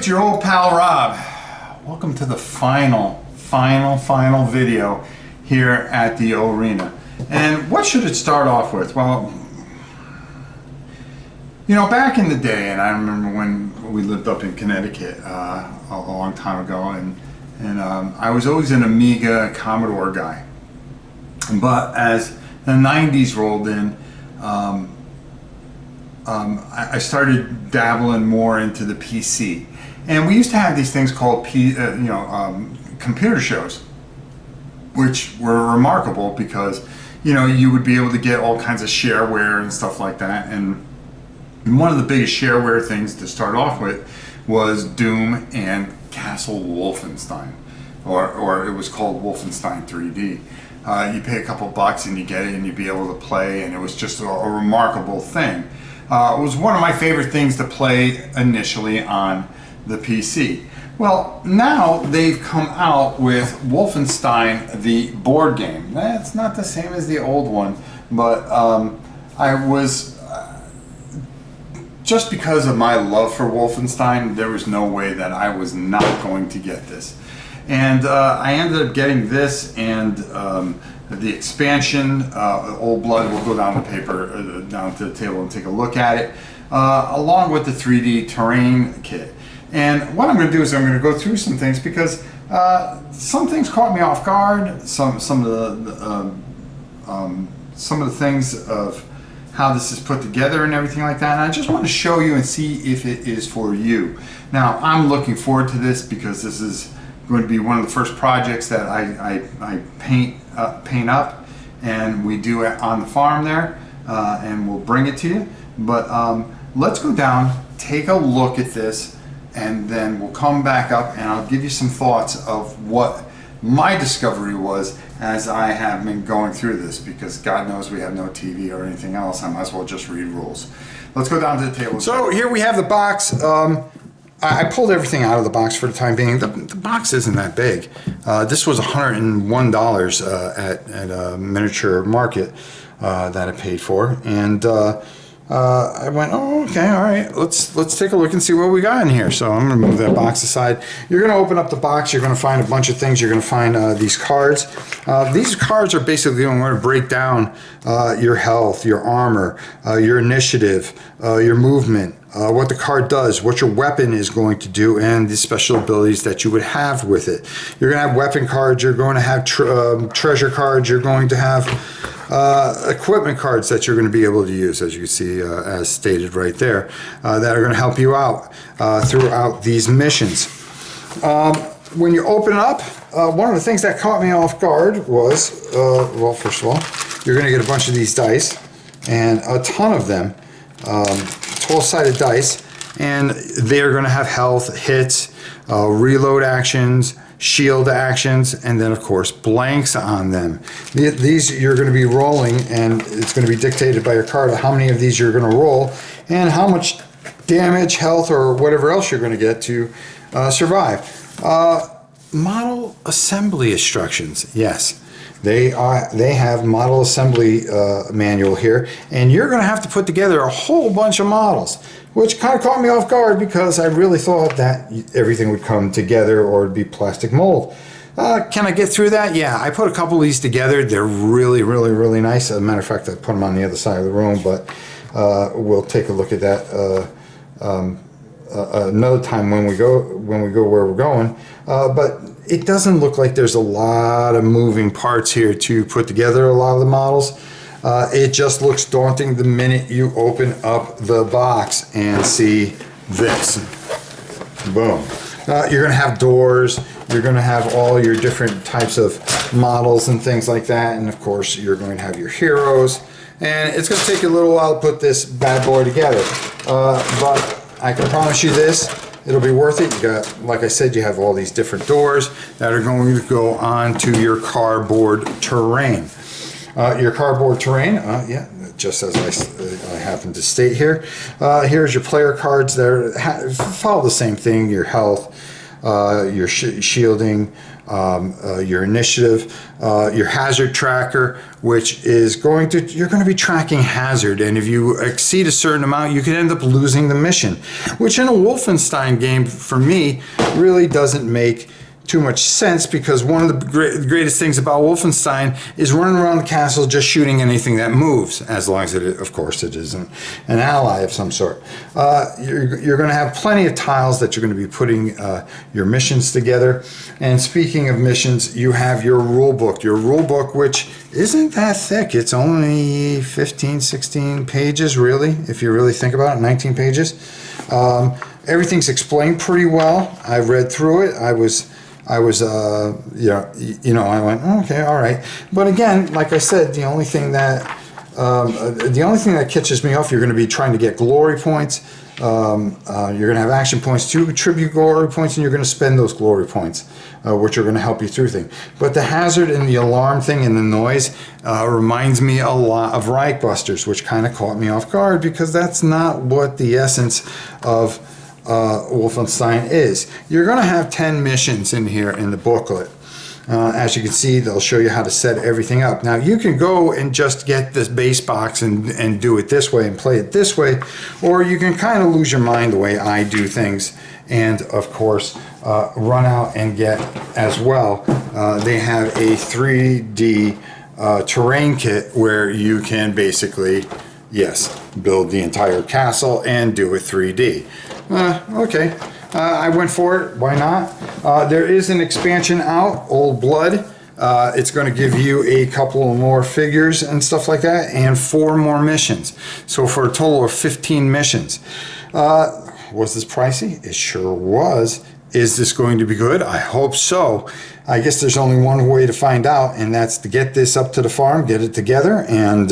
your old pal Rob. Welcome to the final video here at the arena. And what should it start off with? Well, you know, back in the day, and I remember when we lived up in Connecticut a long time ago, and I was always an Amiga Commodore guy. But as the 90s rolled in, I started dabbling more into the PC, and we used to have these things called computer shows, which were remarkable because you would be able to get all kinds of shareware and stuff like that. And one of the biggest shareware things to start off with was Doom and Castle Wolfenstein, or it was called Wolfenstein 3D. You pay a couple bucks and you get it, and you'd be able to play, and it was just a remarkable thing. It was one of my favorite things to play initially on the PC. Well, now they've come out with Wolfenstein the Board Game. That's not the same as the old one, but I was, just because of my love for Wolfenstein, there was no way that I was not going to get this. And I ended up getting this and the expansion, Old Blood. We'll go down to the table and take a look at it, along with the 3D terrain kit. And what I'm going to do is I'm going to go through some things because some things caught me off guard. Some of the things of how this is put together and everything like that. And I just want to show you and see if it is for you. Now, I'm looking forward to this because this is going to be one of the first projects that I paint up, and we do it on the farm there, and we'll bring it to you. But let's go down, take a look at this, and then we'll come back up and I'll give you some thoughts of what my discovery was as I have been going through this, because God knows we have no TV or anything else. I might as well just read rules. Let's go down to the table. So here we have the box. I pulled everything out of the box for the time being. The box isn't that big. This was $101 at a miniature market that I paid for, and I went, oh, okay, all right. Let's take a look and see what we got in here. So I'm going to move that box aside. You're going to open up the box. You're going to find a bunch of things. You're going to find these cards. These cards are basically going to break down your health, your armor, your initiative, your movement. What the card does, what your weapon is going to do, and the special abilities that you would have with it. You're going to have weapon cards, you're going to have treasure cards, you're going to have equipment cards that you're going to be able to use, as you can see, as stated right there, that are going to help you out throughout these missions. When you open it up, one of the things that caught me off guard was, well, first of all, you're going to get a bunch of these dice, and a ton of them. 12-sided dice, and they're going to have health, hits, reload actions, shield actions, and then of course blanks on them. These you're going to be rolling, and it's going to be dictated by your card how many of these you're going to roll and how much damage, health, or whatever else you're going to get to survive. Model assembly instructions, yes. They have model assembly manual here, and you're going to have to put together a whole bunch of models, which kind of caught me off guard because I really thought that everything would come together or it'd be plastic mold. Can I get through that? Yeah, I put a couple of these together. They're really nice. As a matter of fact, I put them on the other side of the room, but we'll take a look at that another time when we go where we're going. But it doesn't look like there's a lot of moving parts here to put together a lot of the models. It just looks daunting the minute you open up the box and see this. Boom. You're going to have doors. You're going to have all your different types of models and things like that. And of course, you're going to have your heroes. And it's going to take you a little while to put this bad boy together. But I can promise you this. It'll be worth it. You got, like I said, you have all these different doors that are going to go onto your cardboard terrain. Your cardboard terrain, yeah, just as I happen to state here. Here's your player cards. They follow the same thing: your health, your shielding, your initiative, your hazard tracker, which is you're going to be tracking hazard, and if you exceed a certain amount, you could end up losing the mission, which in a Wolfenstein game, for me, really doesn't make too much sense, because one of the greatest things about Wolfenstein is running around the castle just shooting anything that moves, as long as of course it isn't an ally of some sort. You're going to have plenty of tiles that you're going to be putting your missions together. And speaking of missions, you have your rule book, which isn't that thick. It's only 15, 16 pages, really, if you really think about it, 19 pages. Everything's explained pretty well. I read through it. I went, okay, all right. But again, like I said, the only thing that catches me off, you're going to be trying to get glory points. You're going to have action points to attribute glory points, and you're going to spend those glory points, which are going to help you through things. But the hazard and the alarm thing and the noise reminds me a lot of Reichbusters, which kind of caught me off guard, because that's not what the essence of Wolfenstein is. You're going to have 10 missions in here in the booklet. As you can see, they'll show you how to set everything up. Now, you can go and just get this base box and do it this way and play it this way, or you can kind of lose your mind the way I do things, and of course run out and get as well. They have a 3D terrain kit where you can basically, yes, build the entire castle and do it 3D. Okay, I went for it. Why not? There is an expansion out, Old Blood. It's going to give you a couple more figures and stuff like that, and 4 more missions. So for a total of 15 missions. Was this pricey? It sure was. Is this going to be good? I hope so. I guess there's only one way to find out, and that's to get this up to the farm, get it together, and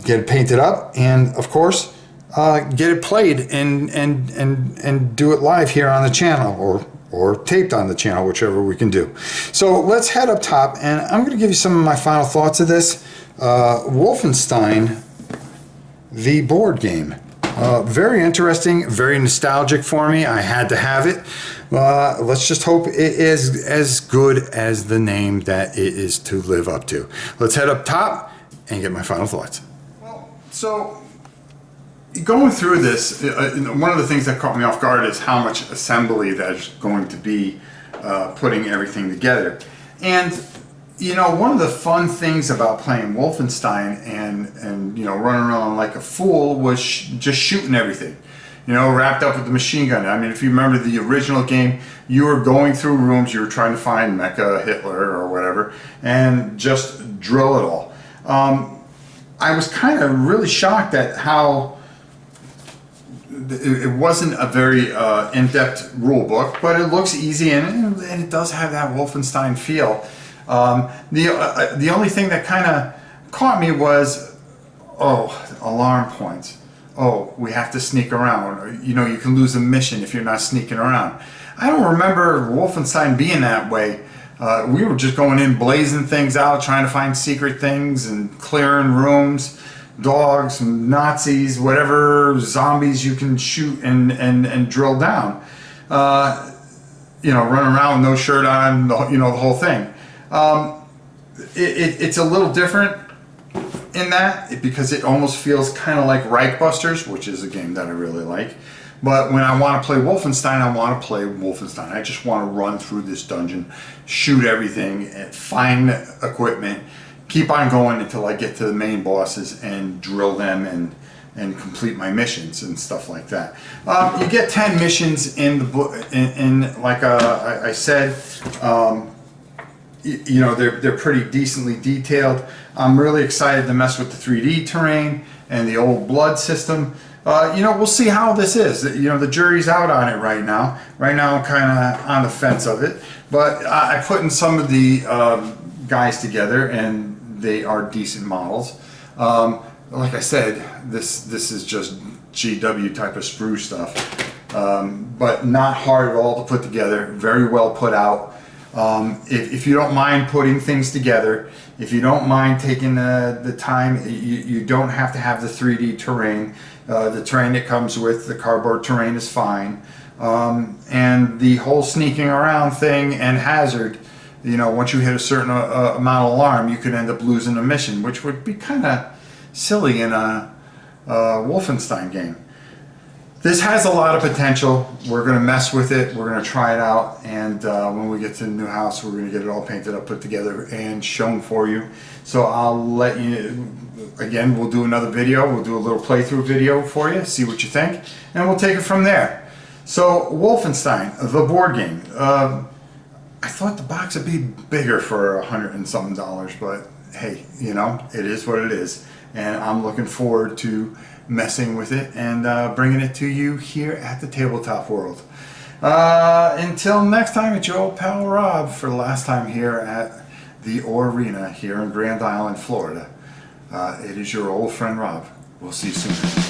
get it painted up, and of course, get it played and do it live here on the channel, or taped on the channel, whichever we can do. So let's head up top, and I'm going to give you some of my final thoughts of this. Wolfenstein the Board Game. Very interesting, very nostalgic for me. I had to have it. Let's just hope it is as good as the name that it is to live up to. Let's head up top and get my final thoughts. Well, so going through this, one of the things that caught me off guard is how much assembly there's going to be putting everything together. And one of the fun things about playing Wolfenstein and running around like a fool was just shooting everything, wrapped up with the machine gun. I mean, if you remember the original game, you were going through rooms, you were trying to find Mecha, Hitler, or whatever, and just drill it all. I was kind of really shocked at how it wasn't a very in-depth rule book, but it looks easy, and it does have that Wolfenstein feel. The only thing that kind of caught me was, alarm points. We have to sneak around. You can lose a mission if you're not sneaking around. I don't remember Wolfenstein being that way. We were just going in, blazing things out, trying to find secret things and clearing rooms, dogs, Nazis, whatever zombies you can shoot and drill down. Run around with no shirt on, the whole thing. It's a little different in that, because it almost feels kind of like Reichbusters, which is a game that I really like. But when I want to play Wolfenstein, I want to play Wolfenstein. I just want to run through this dungeon, shoot everything, find equipment, keep on going until I get to the main bosses and drill them and complete my missions and stuff like that. You get 10 missions in the book, like I said. They're pretty decently detailed. I'm really excited to mess with the 3D terrain and the Old Blood system. We'll see how this is. The jury's out on it right now. Right now I'm kind of on the fence of it. But I put in some of the guys together, and they are decent models. Like I said, this is just GW type of sprue stuff. But not hard at all to put together. Very well put out. If you don't mind putting things together, if you don't mind taking the time, you don't have to have the 3D terrain. The terrain that comes with the cardboard terrain is fine. And the whole sneaking around thing and hazard, you know, once you hit a certain amount of alarm, you could end up losing a mission, which would be kind of silly in a Wolfenstein game. This has a lot of potential. We're going to mess with it. We're going to try it out. And when we get to the new house, we're going to get it all painted up, put together, and shown for you. So I'll let you, again, we'll do another video. We'll do a little playthrough video for you, see what you think, and we'll take it from there. So Wolfenstein, the board game. I thought the box would be bigger for $100 and something, but hey, you know, it is what it is. And I'm looking forward to messing with it and bringing it to you here at the Tabletop World. Until next time, it's your old pal Rob for the last time here at the Arena here in Grand Island, Florida. It is your old friend Rob. We'll see you soon.